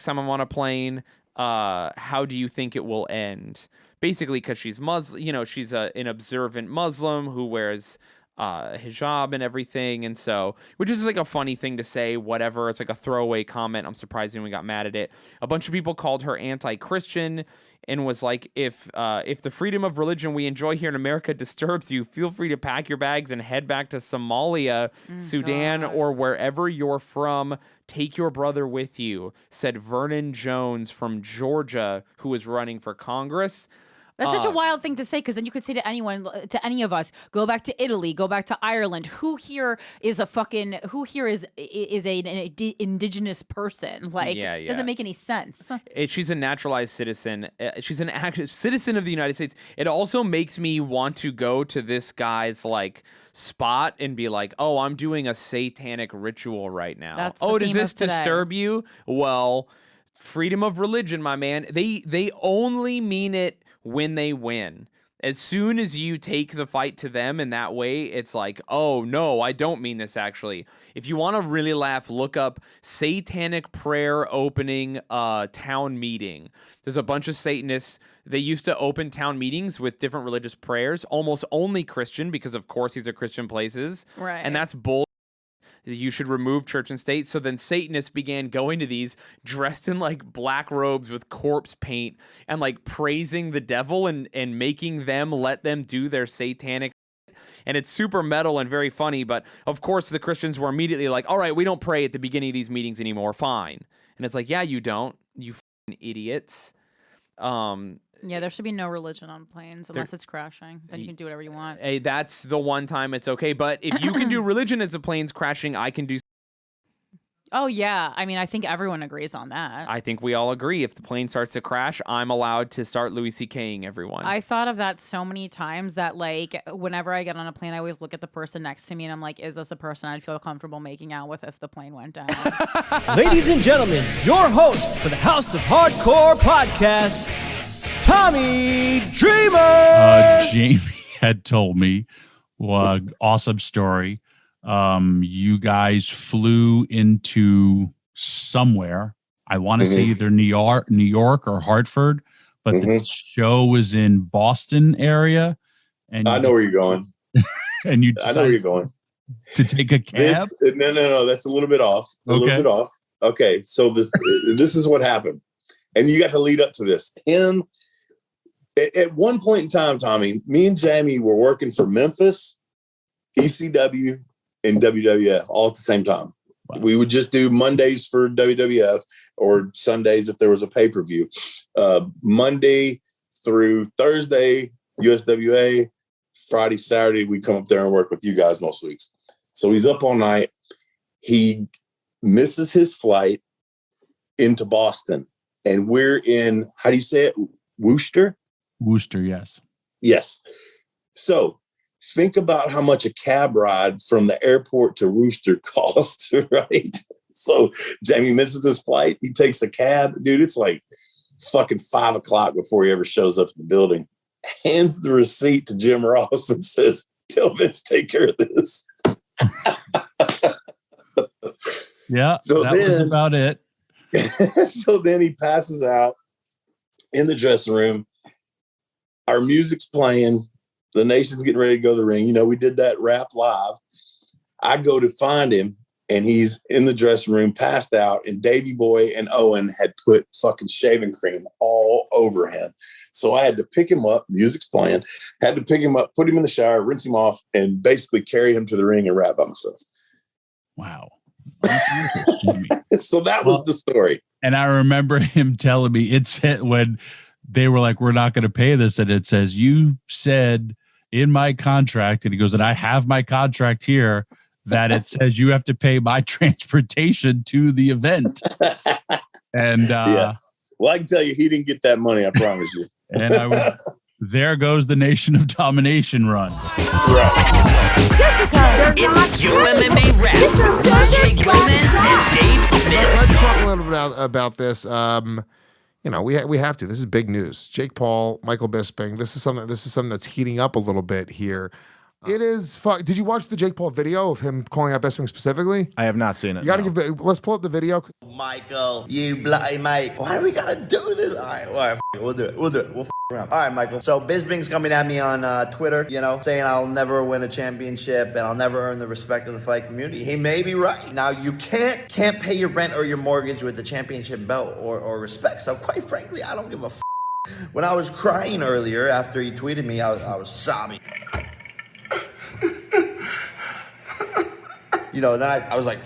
time I'm on a plane. How do you think it will end? Basically, because she's Muslim, she's an observant Muslim who wears hijab and everything, and so, which is like a funny thing to say, whatever. It's like a throwaway comment. I'm surprised anyone got mad at it. A bunch of people called her anti-Christian and was like, if the freedom of religion we enjoy here in America disturbs you, feel free to pack your bags and head back to Somalia, Sudan, or wherever you're from. Take your brother with you, said Vernon Jones from Georgia, who is running for Congress. That's such a wild thing to say, because then you could say to anyone, to any of us, go back to Italy, go back to Ireland. Who here is an indigenous person? Like, doesn't make any sense. She's a naturalized citizen. She's an active citizen of the United States. It also makes me want to go to this guy's spot and be like, oh, I'm doing a satanic ritual right now. That's does this disturb you? Well, freedom of religion, my man. They only mean it when they win. As soon as you take the fight to them in that way, it's like, oh, no, I don't mean this actually. If you want to really laugh, look up satanic prayer opening town meeting. There's a bunch of Satanists. They used to open town meetings with different religious prayers, almost only Christian, because of course these are Christian places. Right. And that's bull. You should remove church and state. So then Satanists began going to these dressed in black robes with corpse paint and praising the devil and making them let them do their satanic. And it's super metal and very funny. But of course, the Christians were immediately like, all right, we don't pray at the beginning of these meetings anymore. Fine. And it's like, yeah, you don't, you fucking idiots. Yeah, there should be no religion on planes unless it's crashing. Then you can do whatever you want. Hey, that's the one time it's okay. But if you can do religion as the plane's crashing, I can do. Oh, yeah. I mean, I think everyone agrees on that. I think we all agree. If the plane starts to crash, I'm allowed to start Louis C.K.ing everyone. I thought of that so many times that, whenever I get on a plane, I always look at the person next to me and I'm like, is this a person I'd feel comfortable making out with if the plane went down? Ladies and gentlemen, your host for the House of Hardcore podcast, Tommy Dreamer. Jamie had told me, awesome story. You guys flew into somewhere. I want to say either New York or Hartford, but the show was in Boston area. And I know where you're going. And you I know where you're going. To take a cab? No. That's a little bit off. A little bit off. Okay, so this is what happened. And you got to lead up to this. At one point in time, Tommy, me and Jamie were working for Memphis, ECW, and WWF all at the same time. Wow. We would just do Mondays for WWF or Sundays if there was a pay-per-view. Monday through Thursday, USWA. Friday, Saturday, we come up there and work with you guys most weeks. So he's up all night. He misses his flight into Boston. And we're in, how do you say it? Worcester? Worcester, yes. Yes. So think about how much a cab ride from the airport to Worcester costs, right? So Jamie misses his flight. He takes a cab. Dude, it's like fucking 5 o'clock before he ever shows up at the building. Hands the receipt to Jim Ross and says, tell Vince, take care of this. Yeah, so that was about it. So then he passes out. in the dressing room. Our music's playing. The nation's getting ready to go to the ring. You know, we did that rap live. I go to find him, and he's in the dressing room, passed out, and Davey Boy and Owen had put fucking shaving cream all over him. So I had to pick him up, music's playing, had to pick him up, put him in the shower, rinse him off, and basically carry him to the ring and rap by myself. Wow. So that was the story. And I remember him telling me it's when they were like, we're not going to pay this. And it says, you said in my contract, and he goes, and I have my contract here, that it says you have to pay my transportation to the event. And yeah. Well, I can tell you, he didn't get that money. I promise you. And I was, there goes the Nation of Domination run. It's Your MMA Rap with Jake Gomez and Dave Smith. Let's talk a little bit about this. You know, we have to. This is big news. Jake Paul, Michael Bisping. This is something that's heating up a little bit here. It is. Did you watch the Jake Paul video of him calling out Bisping specifically? I have not seen it. You got to give. Let's pull up the video. Michael, you bloody mate. Why do we gotta do this? All right, we'll do it. We'll f around. All right, Michael. So Bisping's coming at me on Twitter, you know, saying I'll never win a championship and I'll never earn the respect of the fight community. He may be right. Now you can't pay your rent or your mortgage with the championship belt or respect. So quite frankly, I don't give a. When I was crying earlier after he tweeted me, I was sobbing. You know, then I was like,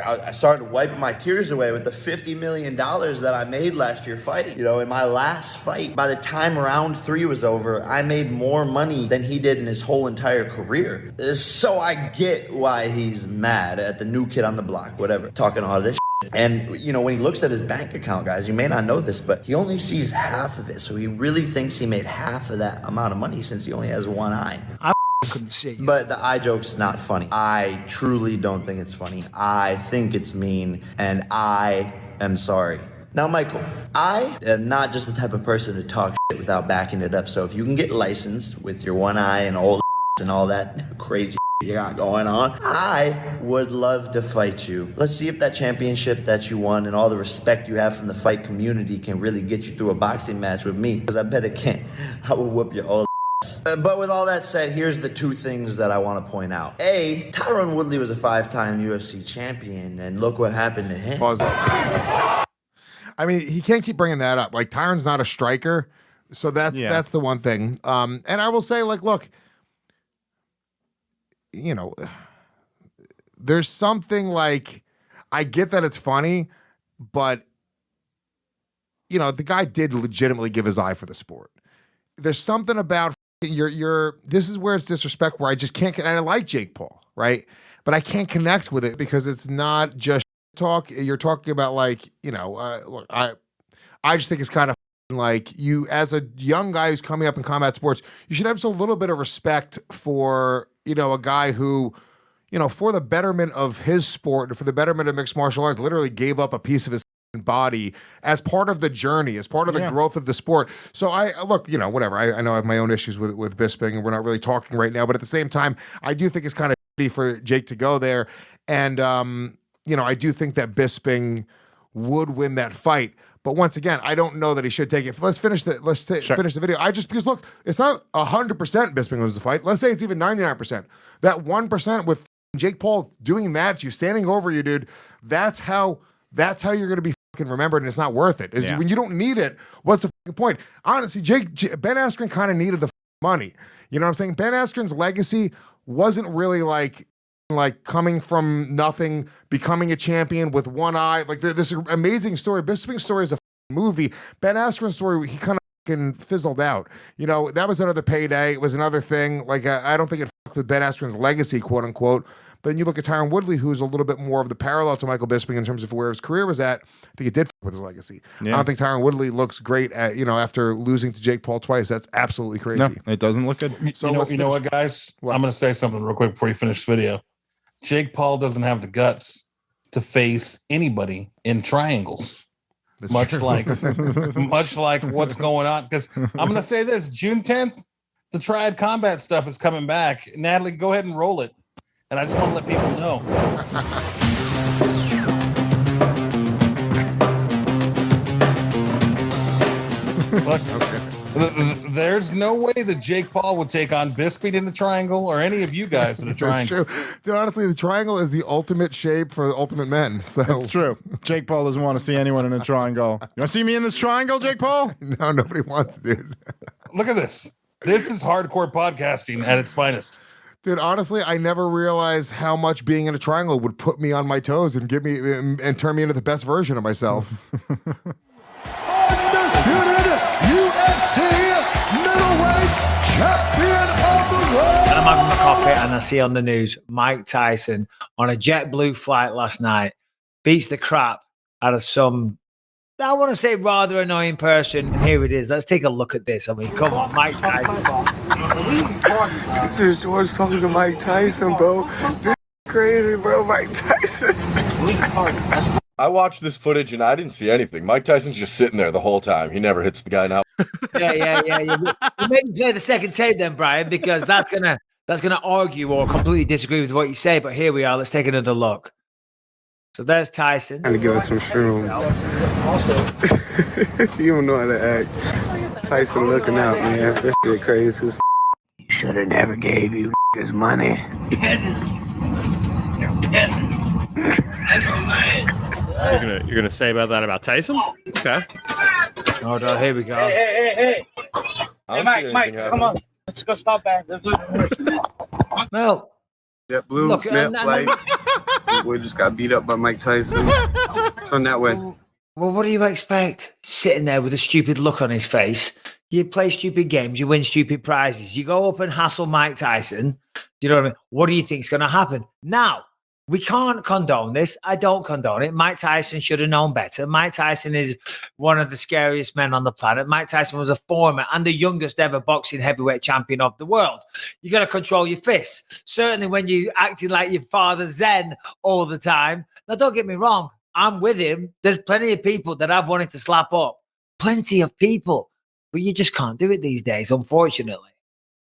I started wiping my tears away with the $50 million that I made last year fighting. You know, in my last fight, by the time round 3 was over, I made more money than he did in his whole entire career. So I get why he's mad at the new kid on the block, whatever, talking all this shit. And, you know, when he looks at his bank account, guys, you may not know this, but he only sees half of it. So he really thinks he made half of that amount of money since he only has one eye. Couldn't see you. But the eye joke's not funny. I truly don't think it's funny. I think it's mean, and I am sorry. Now, Michael, I am not just the type of person to talk shit without backing it up. So if you can get licensed with your one eye and all and all that crazy you got going on, I would love to fight you. Let's see if that championship that you won and all the respect you have from the fight community can really get you through a boxing match with me. Because I bet it can't. I will whoop your old. But with all that said, here's the 2 things that I want to point out. A, Tyron Woodley was a 5-time UFC champion, and look what happened to him. Pause. I mean, he can't keep bringing that up. Like, Tyron's not a striker, so that's the one thing. And I will say, like, look, you know, there's something like, I get that it's funny, but, you know, the guy did legitimately give his eye for the sport. There's something about this is where it's disrespect, where I just can't, and I like Jake Paul, right? But I can't connect with it because it's not just talk. You're talking about, like, you know, look, I just think it's kind of like, you, as a young guy who's coming up in combat sports, you should have just a little bit of respect for, you know, a guy who, you know, for the betterment of his sport, for the betterment of mixed martial arts, literally gave up a piece of his body as part of the journey, as part of the growth of the sport. So I look, you know, whatever. I know I have my own issues with Bisping, and we're not really talking right now, but at the same time, I do think it's kind of shitty for Jake to go there. And you know, I do think that Bisping would win that fight. But once again, I don't know that he should take it. Let's finish the finish the video. Because look, it's not 100% Bisping wins the fight. Let's say it's even 99%. That 1% with Jake Paul doing that to you, standing over you, dude, that's how you're going to be fucking remembered, and it's not worth it. When you don't need it, what's the fucking point? Honestly, Ben Askren kind of needed the money. You know what I'm saying? Ben Askren's legacy wasn't really like coming from nothing, becoming a champion with one eye. Like, this amazing story. Bisping's story is a movie. Ben Askren's story, he kind of fucking fizzled out. You know, that was another payday. It was another thing. Like, I don't think it fucked with Ben Askren's legacy, quote unquote. But then you look at Tyron Woodley, who's a little bit more of the parallel to Michael Bisping in terms of where his career was at. I think it did fuck with his legacy. Yeah. I don't think Tyron Woodley looks great at, you know, after losing to Jake Paul twice. That's absolutely crazy. No, it doesn't look good. So you know what, guys? What? I'm going to say something real quick before you finish the video. Jake Paul doesn't have the guts to face anybody in triangles. That's much true. like what's going on. Because I'm going to say this: June 10th, the Triad Combat stuff is coming back. Natalie, go ahead and roll it. And I just want to let people know. Look, there's no way that Jake Paul would take on Bisping in the triangle or any of you guys in the triangle. That's true. Dude, honestly, the triangle is the ultimate shape for the ultimate men. So It's true. Jake Paul doesn't want to see anyone in a triangle. You want to see me in this triangle, Jake Paul? No, nobody wants, dude. Look at this. This is hardcore podcasting at its finest. Dude, honestly, I never realized how much being in a triangle would put me on my toes and give me and turn me into the best version of myself. Undisputed UFC middleweight champion of the world. And I'm having my coffee and I see on the news Mike Tyson on a JetBlue flight last night beats the crap out of some, I want to say, rather annoying person. And here it is. Let's take a look at this. I mean, come on, Mike Tyson. This is George talking to Mike Tyson, bro. This is crazy, bro. Mike Tyson. I watched this footage and I didn't see anything. Mike Tyson's just sitting there the whole time. He never hits the guy now. Yeah. Well, maybe play the second tape then, Brian, because that's gonna argue or completely disagree with what you say. But here we are. Let's take another look. So there's Tyson. Trying to give us some shrooms. You don't know how to act. Tyson looking out, man. This shit crazy as Should have never gave you his money. Peasants. They're peasants. That's what mine. You're gonna say about that about Tyson? Okay. Hold on, here we go. Hey, Mike, come on. Let's go stop that. Let's do it. Well, JetBlue, look, flight. We just got beat up by Mike Tyson. Turn that way. Well, what do you expect? Sitting there with a stupid look on his face. You play stupid games, you win stupid prizes. You go up and hassle Mike Tyson. You know what I mean? What do you think's going to happen? Now, we can't condone this. I don't condone it. Mike Tyson should have known better. Mike Tyson is one of the scariest men on the planet. Mike Tyson was a former and the youngest ever boxing heavyweight champion of the world. You got to control your fists. Certainly when you're acting like your father Zen all the time. Now, don't get me wrong. I'm with him. There's plenty of people that I've wanted to slap up. Plenty of people. But you just can't do it these days, unfortunately.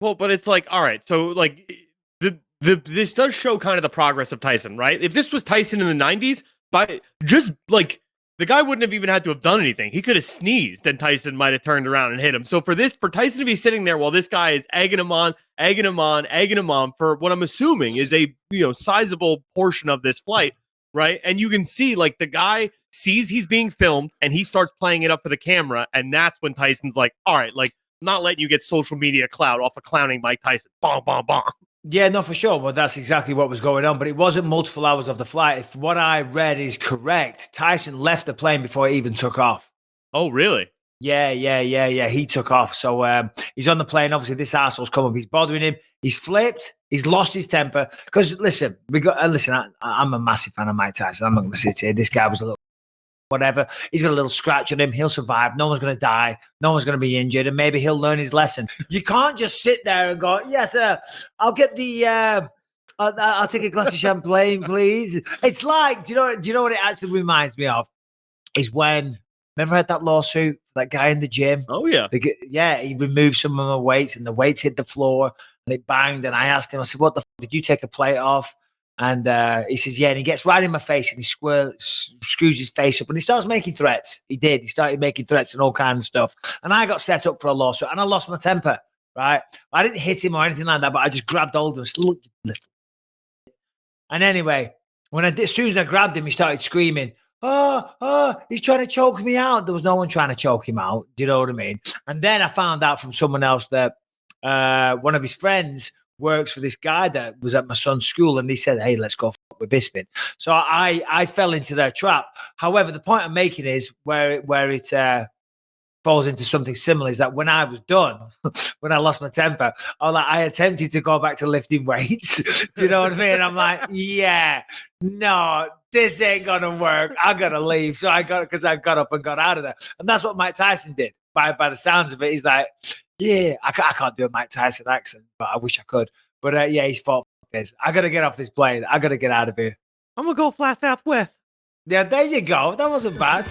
Well, but it's like, all right, so like this does show kind of the progress of Tyson, right? If this was Tyson in the 90s, by just like the guy wouldn't have even had to have done anything. He could have sneezed and Tyson might have turned around and hit him. So for Tyson to be sitting there while this guy is egging him on for what I'm assuming is a sizable portion of this flight, right? And you can see like the guy sees he's being filmed and he starts playing it up for the camera. And that's when Tyson's like, all right, like I'm not letting you get social media clout off of clowning Mike Tyson. Bong, bong, bong. Yeah, no, for sure. Well, that's exactly what was going on. But it wasn't multiple hours of the flight. If what I read is correct, Tyson left the plane before he even took off. Oh, really? Yeah. He took off. So he's on the plane. Obviously, this asshole's come up. He's bothering him. He's flipped. He's lost his temper. Because listen, I'm a massive fan of Mike Tyson. I'm not going to sit here. This guy was a little whatever. He's got a little scratch on him. He'll survive. No one's going to die. No one's going to be injured. And maybe he'll learn his lesson. You can't just sit there and go, yes, I'll get the, I'll take a glass of champagne, please. It's like, do you know what it actually reminds me of? Is when, remember I had that lawsuit, that guy in the gym? Oh, yeah. He removed some of the weights and the weights hit the floor and it banged. And I asked him, I said, what the fuck, did you take a plate off? And he says, yeah. And he gets right in my face and he screws his face up and he starts making threats. He did. He started making threats and all kinds of stuff. And I got set up for a lawsuit and I lost my temper, right? I didn't hit him or anything like that, but I just grabbed hold of him. Look, and anyway, as soon as I grabbed him, he started screaming, oh, he's trying to choke me out. There was no one trying to choke him out. Do you know what I mean? And then I found out from someone else that one of his friends works for this guy that was at my son's school, and he said, hey, let's go with Bisping. So I fell into their trap. However, the point I'm making is where it falls into something similar is that when I was done, when I lost my temper, I attempted to go back to lifting weights. Do you know what I mean? I'm like, yeah, no, this ain't gonna work. I gotta leave. So I got up and got out of there. And that's what Mike Tyson did. By the sounds of it, he's like, yeah, I can't do a Mike Tyson accent, but I wish I could. But yeah, he's fought this. I gotta get off this plane. I gotta get out of here. I'm gonna go fly southwest. Yeah, there you go. That wasn't bad.